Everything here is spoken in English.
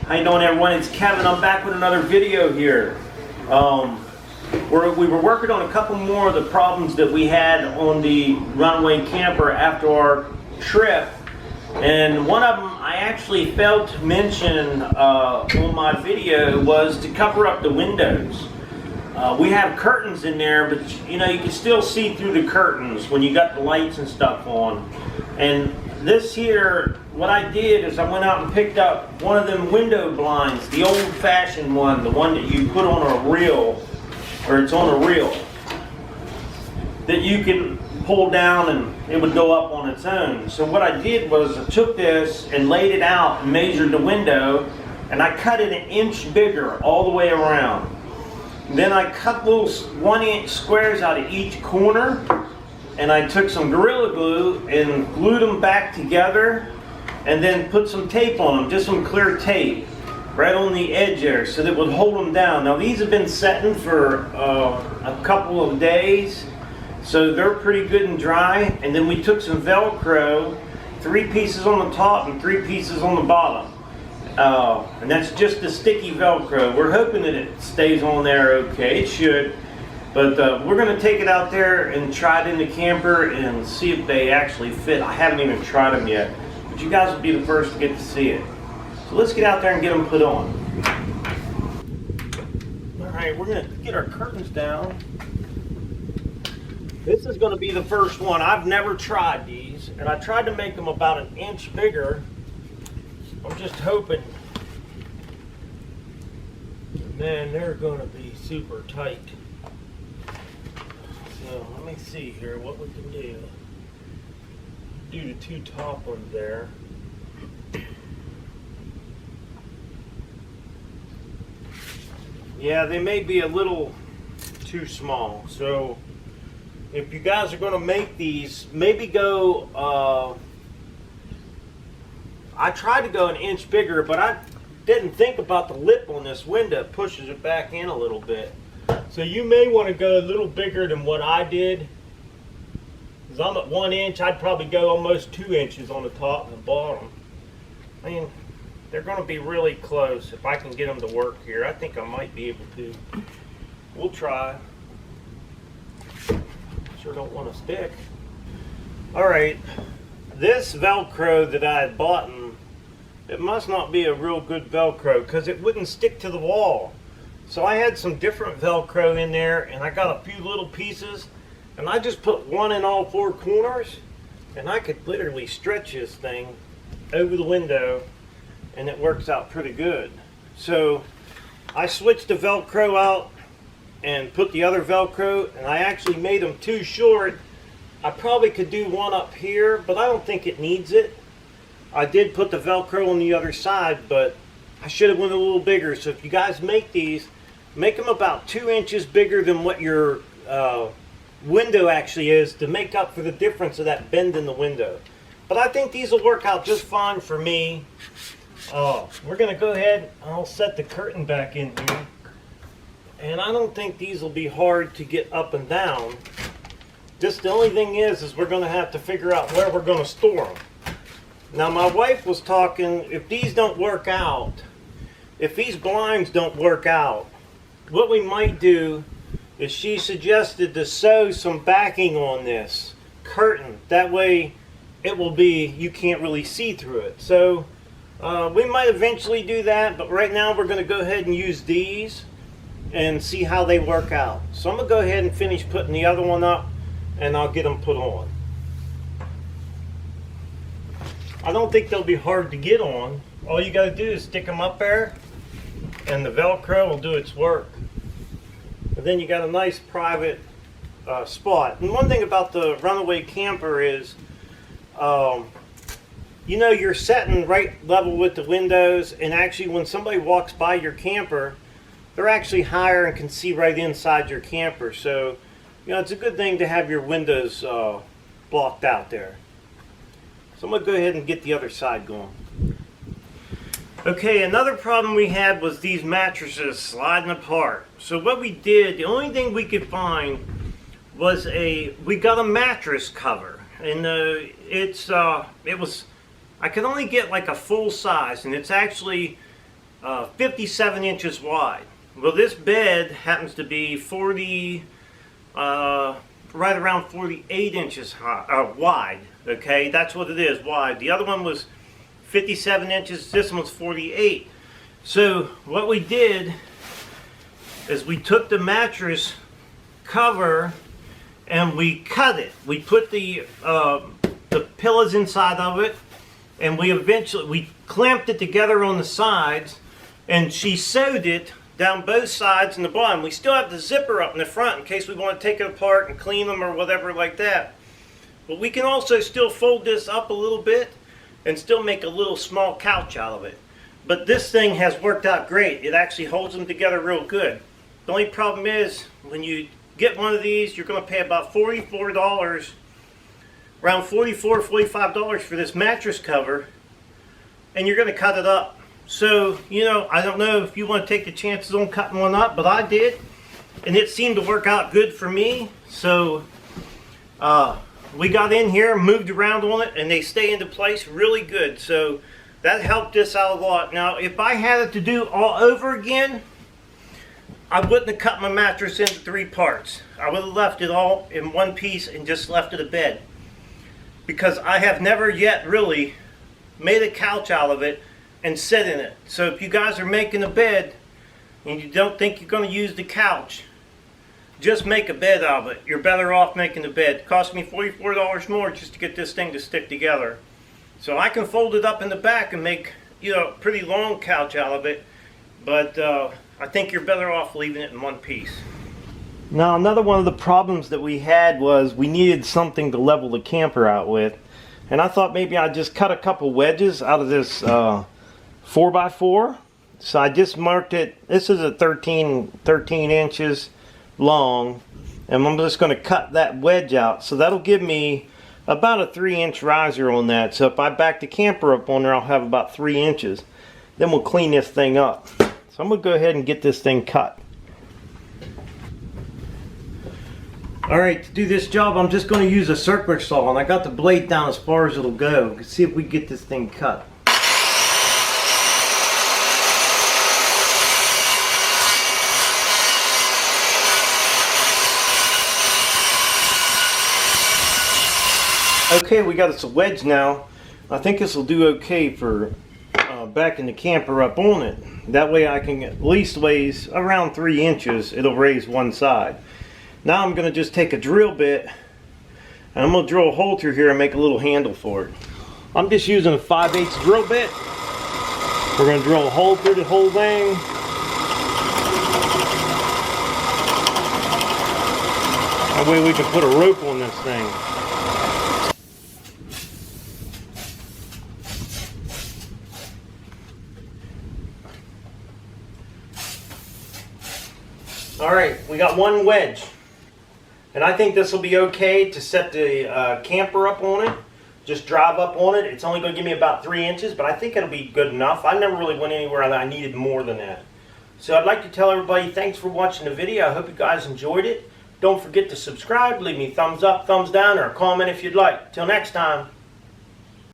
How you doing, everyone? It's Kevin. I'm back with another video here. We were working on a couple more of the problems that we had on the Runaway camper after our trip, and one of them I actually failed to mention on my video was to cover up the windows. We have curtains in there, but you can still see through the curtains when you got the lights and stuff on. And this here, what I did is I went out and picked up one of them window blinds, the old-fashioned one, the one that you put on a reel, or it's on a reel, that you can pull down and it would go up on its own. So what I did was I took this and laid it out and measured the window, and I cut it 1 inch bigger all the way around. Then I cut little 1-inch squares out of each corner, and I took some Gorilla Glue and glued them back together, and then put some tape on them, just some clear tape, right on the edge there, so that it would hold them down. Now these have been setting for a couple of days, so they're pretty good and dry. And then we took some Velcro, 3 pieces on the top and 3 pieces on the bottom. And that's just the sticky Velcro. We're hoping that it stays on there okay. It should. But we're going to take it out there and try it in the camper and see if they actually fit. I haven't even tried them yet, but you guys will be the first to get to see it. So let's get out there and get them put on. Alright, we're going to get our curtains down. This is going to be the first one. I've never tried these, and I tried to make them about 1 inch bigger. I'm just hoping, man, they're going to be super tight. So let me see here what we can do. Do the 2 top ones there. Yeah, they may be a little too small. So if you guys are going to make these, maybe go, I tried to go 1 inch bigger, but I didn't think about the lip on this window. It pushes it back in a little bit. So you may want to go a little bigger than what I did. Because I'm at 1 inch, I'd probably go almost 2 inches on the top and the bottom. I mean, they're going to be really close. If I can get them to work here, I think I might be able to. We'll try. Sure don't want to stick. Alright, this Velcro that I had bought, it must not be a real good Velcro because it wouldn't stick to the wall. So I had some different Velcro in there, and I got a few little pieces, and I just put one in all 4 corners, and I could literally stretch this thing over the window, and it works out pretty good. So I switched the Velcro out and put the other Velcro, and I actually made them too short. I probably could do one up here, but I don't think it needs it. I did put the Velcro on the other side, but I should have went a little bigger. So if you guys make these, make them about 2 inches bigger than what your window actually is, to make up for the difference of that bend in the window. But I think these will work out just fine for me. We're going to go ahead, I'll set the curtain back in here. And I don't think these will be hard to get up and down. Just the only thing is we're going to have to figure out where we're going to store them. Now my wife was talking, if these don't work out, if these blinds don't work out, what we might do is she suggested to sew some backing on this curtain. That way it will be, you can't really see through it. So we might eventually do that, but right now we're going to go ahead and use these and see how they work out. So I'm going to go ahead and finish putting the other one up, and I'll get them put on. I don't think they'll be hard to get on. All you got to do is stick them up there, and the Velcro will do its work. And then you got a nice private spot. And one thing about the Runaway camper is, you're setting right level with the windows, and actually when somebody walks by your camper, they're actually higher and can see right inside your camper. So, it's a good thing to have your windows blocked out there. So I'm going to go ahead and get the other side going. Okay, another problem we had was these mattresses sliding apart. So what we did, the only thing we could find was we got a mattress cover. And it was, I could only get like a full size, and it's actually 57 inches wide. Well, this bed happens to be 40, right around 48 inches high, wide. Okay, that's what it is, wide. The other one was 57 inches. This one's 48. So what we did is we took the mattress cover and we cut it. We put the pillows inside of it, and we clamped it together on the sides, and she sewed it down both sides and the bottom. We still have the zipper up in the front in case we want to take it apart and clean them or whatever like that. But we can also still fold this up a little bit and still make a little small couch out of it. But this thing has worked out great. It actually holds them together real good. The only problem is when you get one of these, you're going to pay about $44, around $44, $45 for this mattress cover, and you're going to cut it up. So, you know, I don't know if you want to take the chances on cutting one up, but I did, and it seemed to work out good for me. So we got in here, moved around on it, and they stay into place really good. So that helped us out a lot. Now, if I had it to do all over again, I wouldn't have cut my mattress into 3 parts. I would have left it all in one piece and just left it a bed. Because I have never yet really made a couch out of it and sit in it. So if you guys are making a bed and you don't think you're going to use the couch, just make a bed out of it. You're better off making the bed. It cost me $44 more just to get this thing to stick together. So I can fold it up in the back and make, you know, a pretty long couch out of it. But I think you're better off leaving it in one piece. Now, another one of the problems that we had was we needed something to level the camper out with. And I thought maybe I'd just cut a couple wedges out of this 4x4. So I just marked it. This is a 13 inches long. And I'm just going to cut that wedge out. So that'll give me about a 3-inch riser on that. So if I back the camper up on there, I'll have about 3 inches. Then we'll clean this thing up. So I'm going to go ahead and get this thing cut. Alright, to do this job, I'm just going to use a circular saw, and I got the blade down as far as it'll go. Let's see if we can get this thing cut. Okay, we got us a wedge now. I think this will do okay for backing the camper up on it. That way I can at least weighs around 3 inches. It'll raise one side. Now I'm going to just take a drill bit and I'm going to drill a hole through here and make a little handle for it. I'm just using a 5/8 drill bit. We're going to drill a hole through the whole thing. That way we can put a rope on this thing. Alright, we got one wedge. And I think this will be okay to set the camper up on it. Just drive up on it. It's only going to give me about 3 inches, but I think it'll be good enough. I never really went anywhere that I needed more than that. So I'd like to tell everybody thanks for watching the video. I hope you guys enjoyed it. Don't forget to subscribe, leave me thumbs up, thumbs down, or a comment if you'd like. Till next time.